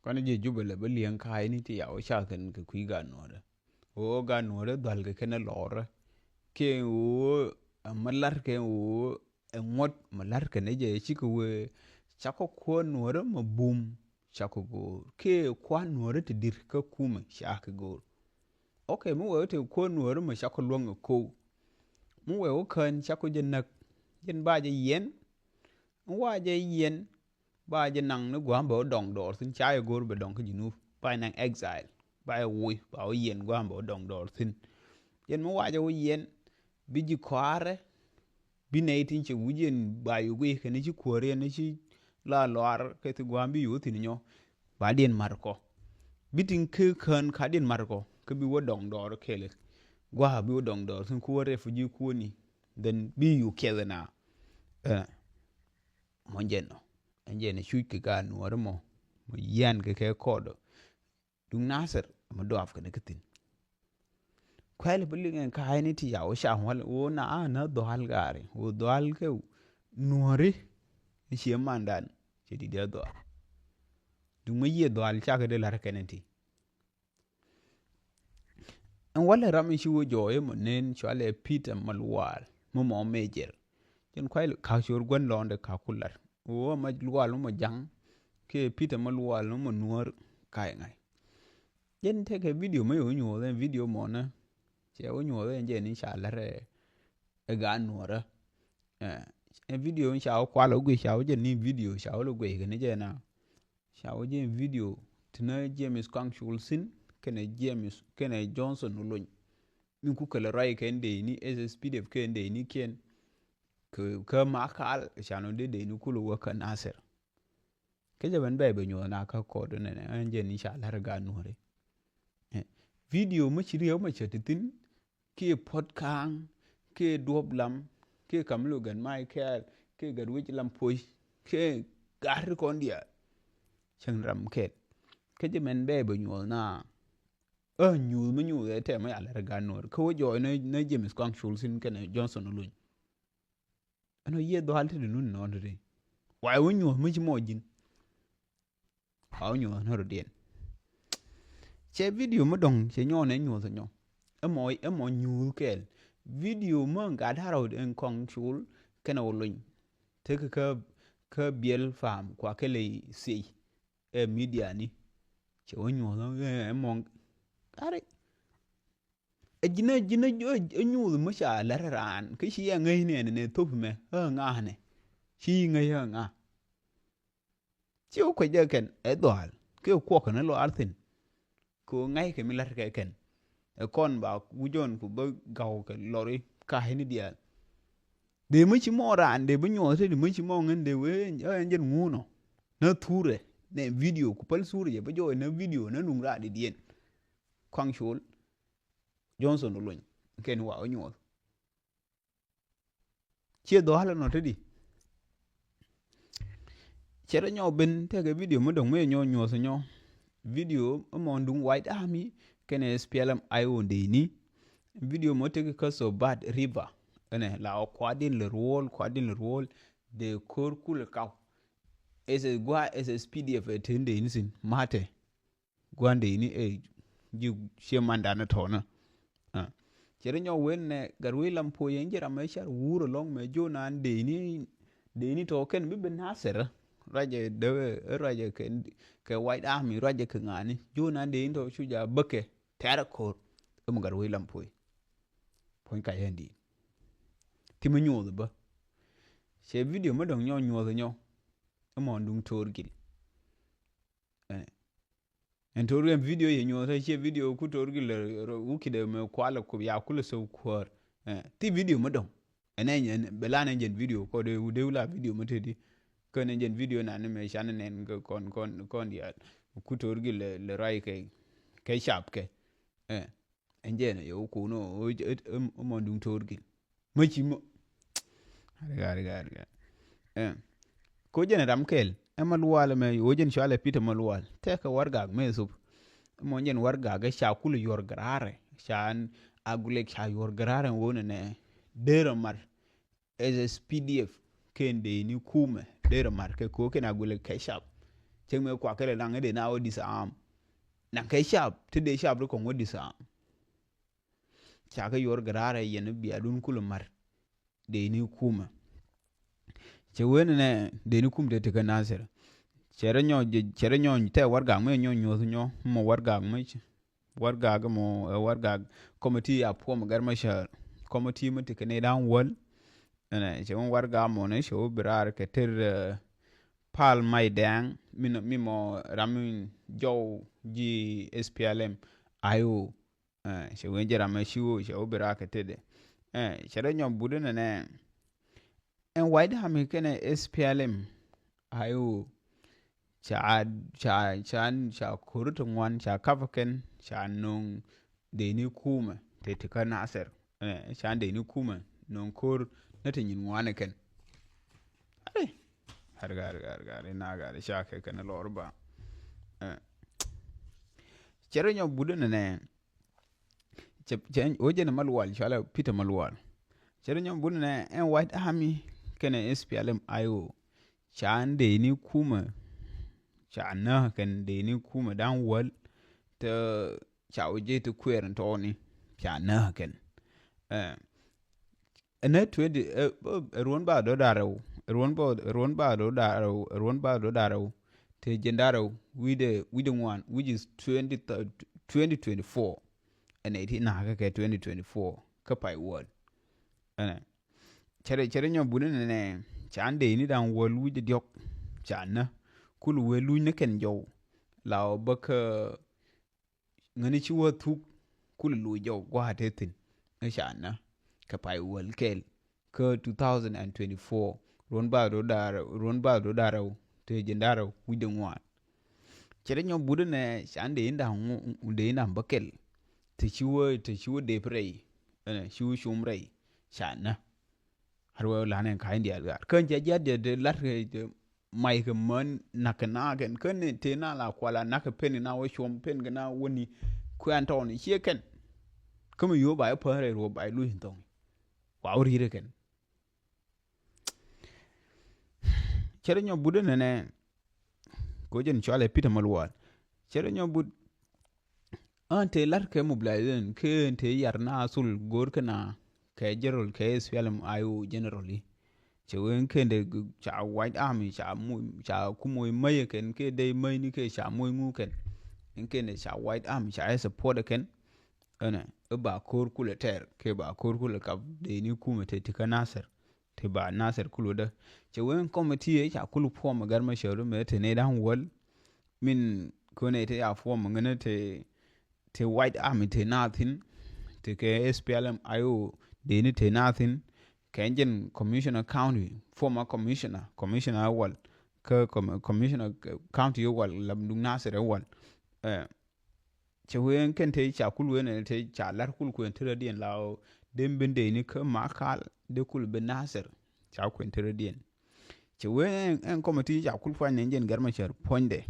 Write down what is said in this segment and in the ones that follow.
Kwana je jubale ba liyan kai ni ti yawo sha kan ka kui ga nore o ga nore dal ga kana lore ke o malar ke o ngot malar ke ne je chi ko we chako ko nore ma bum chako go ke kwa nore ti dir ka kuma sha ka go okay mu we te ko nore ma chako long ko mu we o kan chako je nak jen ba je yen wa je yen ba je nang no gwa ba dong dor sin cha ye gor ba dong ka jinu ba nang exile ba wo ba o yen gwa ba dong dor sin yen mu wa je o yen bi ji kware bi ne tin che wujen ba yu gwe ke ne chi kwore ne chi la lor ke ti gwa bi yu tin nyo ba den mar ko bi tin ke kan ka den mar ko ke bi wo dong dor kele gwa bi wo dong dor sin ko refugee ko ni den bi yu kele na mon jeno anje ne shu ke ga nuor mo yan ke kodo dung nasir mo do af ne kitin kwale bulingen ka hayni ti yawo sha wal o na do hal gare o do hal ke nuori ni shi mandan ke di do dung me ye do hal cha ke de lar kenenti en wala ram shi wo joye mo nen chwale peter malwal mo major ken kwale ka shor gon londe ka kular o ma luwal mo jang ke peter malwal mo nuor kai ngai yen te ke video me yo nyo den video mo na che o nyo den je ni sha lare e ga nuora video sha o kwalo gwe sha o je ni video sha o gwe ne je na sha o je video tna james kang shulsin kene johnson ulun min ku kala rai ken de ni sspdf ken de ni ken ka makal shano de ni kulu waka nasir ke jaban bai banyo na ka ko do ne an je ni sha lar ga nore video ma chiri ma chatitin ke podcast ke doblam ke kamlo gan michael ke garwich lampoy ke gar kondia chang ram ke jaban bai banyo na nyu ma nyu te ma lar ga nore ko jo ne james kang shulsin ken johnson ulun ano ye do halte de nun non de wa wonyo mu ci mojin ha wonyo no den che video mo dong che nyo ne nyo so nyo e mo nyu kel video mo ga daro en kong chul kana wolun te ka biel fam kwa kele si media ni che wonyo no e mo are jina nyu mo sha laran ke shi ya ngai ne top me nga ne shi ngai nga chi o ko je ken e dal ke ko ko ne lo artin ko ngai ke mi lar ke ken e kon ba wujon ku ba gaw ke lori ka he ni dia de mo chi mo ran de bu nyo se de mo chi mo ngen de we njen nguno na ture ne video ku pal suru je ba jo ne video na nung ra de dien kwang shul johnson ulun ken wa onyo che do hala no tedi chere nyo ben te ke video mo dong me nyo so nyo video mo ndung white army ken SPLM io de ni video mo te ke so bad river ene la kwadin le role de korkul ka gwa SSPDF tende ni sin mate gwande ni ji shemanda na tona chere nyo wen ne garwe lampo yen jera me shar wuro long me jona de ni to ken bi ben nasera raje ke white army raje ke ngani jona de to shuja bake terako mo garwe lampo point ka yendi timi nyo ba she video mo dong nyo mo ndung torgil en torgil video ye nyo ta she video ku torgil wuki de me kwala ku ya kula so kwar ti video mo dong enen belana njen video ko de wula video mo tedi ko ne njen video na ne me shan nen kon ya ku torgil le rai ke sharp ke enjen yo ku no mo ndung torgil mo chi mo har ko jene ramkel emalwal me wojen shale peter malwal te ka warga me sup mo nyen warga ga sha kulu yor grare shan agule sha yor grare wona ne dero mar as PDF kende ni kume dero mar ke ko ken agule ke sha cheng me kwa kele lang de na o disarm na kai sharp te de sharp ko ngodi disarm cha ka yor garara yen bi adun kulumar de ni kuma che wen ne de ni kum de te kanasir chere nyo te warga me nyo mo warga me warga ga mo warga committee a po magar mashar committee mu te ne dan wal ene che warga mo ne sho birar ke ter pal mai dang mi mo ramin jow ji SPLM ayo che wen jera ma shiwo che birar ke tede chere nyo budu ne en wide ha mi kene SPLM ayo cha kurutu ngwan cha kavaken cha nung de ni kuma te tika naser cha de ni kuma nung kur na te nyin ngwan ken har na ga sha ke ken lorba chere nyo budu ne oje na malwal chala Peter malwal chere nyo budu ne en white army kene SPLM ayo cha de ni kuma cha na kan de ni kuma dan wal ta cha oje ta kwer to ni cha na kan ene 20 ruon ba do daro te jendaro with the one which is 2024 and it na ka 2024 ka pai wal chere nyo bunen ne cha de ni dan wal with the diok cha na kul we lu ne ken jow law baka ngani chi wo thuk kul lu jow kwa tetin e cha na ka pai wal kel ka 2024 ron ba do daro te jendaro with the one chere nyo budu ne cha de inda bakel te chi wo de prei chi wo shum rei cha na har wa la ne ka india gar kan ja de lar mai ka man nakana gen kan te na la kwala naka pen na wo shum pen na woni ku an ton shi ken kuma yo ba pa re ro ba lu hin tong wa uri re ken chere nyo budu ne ko jen chale Peter malwal chere nyo bud ante lar ke mobilization ke te yar na sul gor kana ke general ke SPLM ayo generally che wen kende cha white army cha kumoy maye ken ke de may ni ke cha moy ngu ken en kende cha white army cha support ken ene ba kor kuleter ke ba kor kul ka de ni kuma te tika nasir te ba nasir kulu da che wen committee cha kulu po magar ma sharu me te ne dan wal min ko ne te ya fo ngene te white army te nothing te ke SPLM ayo de ni te nothing Kenyan commissioner county former commissioner wal ka commissioner county wal lamdung nasir wal che wen ken te cha kul wen te cha lar kul ku entere dien lao dem bende ni ka makal de kul be nasir cha ku entere dien che wen en committee cha kul fa nyen garma cher ponde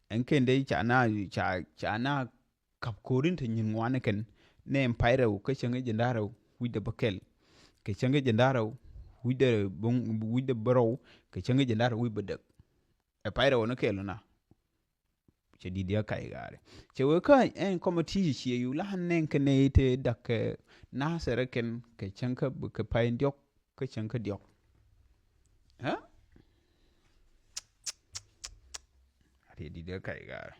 en ken de cha na kap korin te nyin wane ken ne empire ka chenge jendaro wi de bakel ke chenge jendaro wi de bro ke chenge jendaro wi bedak e paira wono kelo na che di dia kai gare che we ka en committee chi yu la hanen ke ne te dak na sere ken ke chenka bu ke pain diok ke chenka diok ha ati di dia kai gare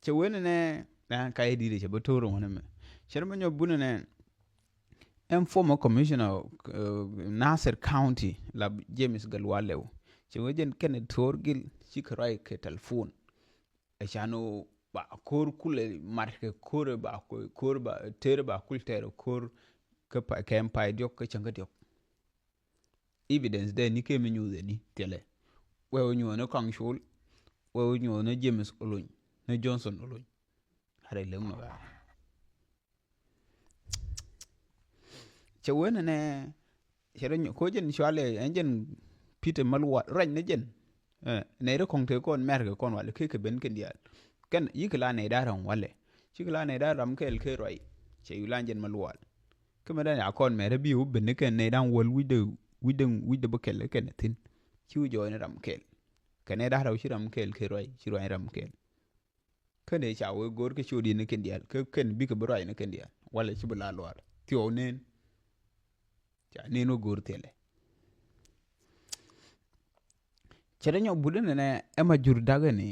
che we ne na kai di de che botoro wono me sherma nyo bunu ne en former commissioner Nasser County la James Galwalew che wejen ken torgil chikrai ke telephone e chano ba kor kule marke kor ba ter ba kulter kor ke pa kem pa diok ke changa diok evidence de ni ke menyu de ni tele we onyo no kang shul we onyo no James Olony no Johnson Olony hare le no ga che wena ne chere ko jen chwale enjen Peter malwa ran ne jen ne re kong te kon merge kon wale ke ben ken dia ken yikla ne daran wale chikla ne daram kel ke roi che yulanjen malwa ke meda ya kon mere bi u ben ken ne dan wol wi de bakel ken tin chi jo ne ram kel kane da raw shiram kel ke roi shiroi ram kel kane cha we gor ke chodi ne ken dial ke ken bi ke roi ne ken dial wala ci bula lwal ti o nen cha ne no gor tele chere nyo budin ne ema jur daga ni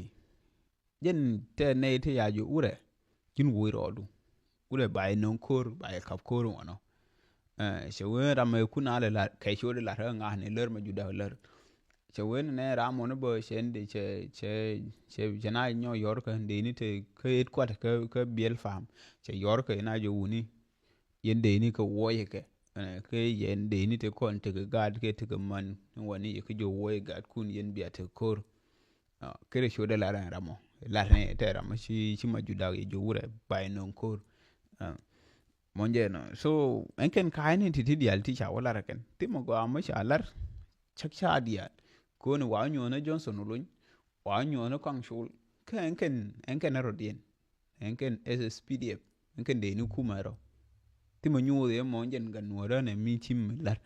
jen te ne te ya ju ure kin wo rodu ure bai non kor bai kap kor wono se we ram ku na la kai chodi la nga ne ler ma ju da ler che wen ne ra mo no bo shen de che jana nyo yor ka de ni te ke et kwat ke biel fam che yor ka na jo uni yen de ni ko wo ye ke yen de ni te kon te gad ke te man woni ke jo wo gad kun yen biya te kor kere shoda la ran ramo la ne te ramo shi ma juda ye jo wure bai non kor monje no so enken kaini ti dial ti cha wala raken ti mo go amma sha lar chak cha dial ko ni wa nyo na Johnson lun wa nyo na kang shul ke enken rodien enken SSPDF enken de ni kumaro ti mo nyu de mo njen gan wora ne mi chim lar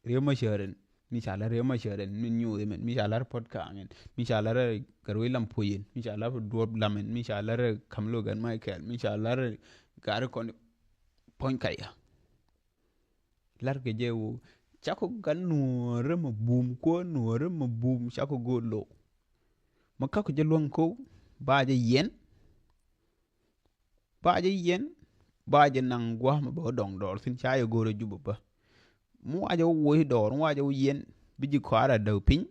re ma sharen mi cha lar re ma sharen mi nyu de men mi cha lar podcast ngen mi cha lar garwe lam poyin mi cha lar do lamen mi cha lar kamlo gan Michael mi cha lar gar kon pon kaya lar ke jewu chako gan nuore mo bum ko nuore mo bum chako go lo ma ka ko je lon ko ba je yen ba je nang gwa ma bo dong dor sin cha yo go re jubu ba mu ajo wo dor mu ajo yen bi ji kwara da pin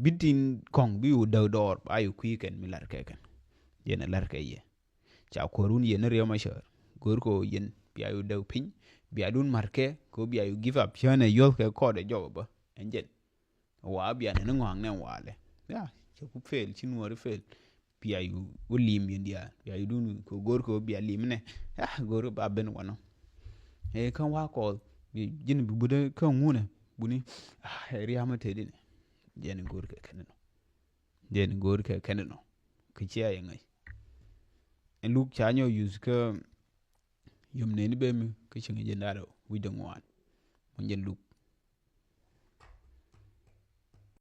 bitin kong bi u da dor ayu kwi ken mi lar ke ken yen lar ke ye cha ko run yen re ma shar gor ko yen bi ayu da pin bi adun marke ko bi ayu give up chane yo ke ko de job ba enjen wa bi an ne ngwang ne wale ya che ku fail chin wor fail bi ayu wo lim yen dia bi ayu dun ko gor ko bi alim ne ya gor ba ben wono e kan wa ko bi jin bi bude kan ngune buni riya ma te dine jen gor ke kenno jen gor ke kenno ke chia yengai en luk cha nyo use ka yum ne ni be mi ke chinga je ndaro wi de ngwan mon jen luk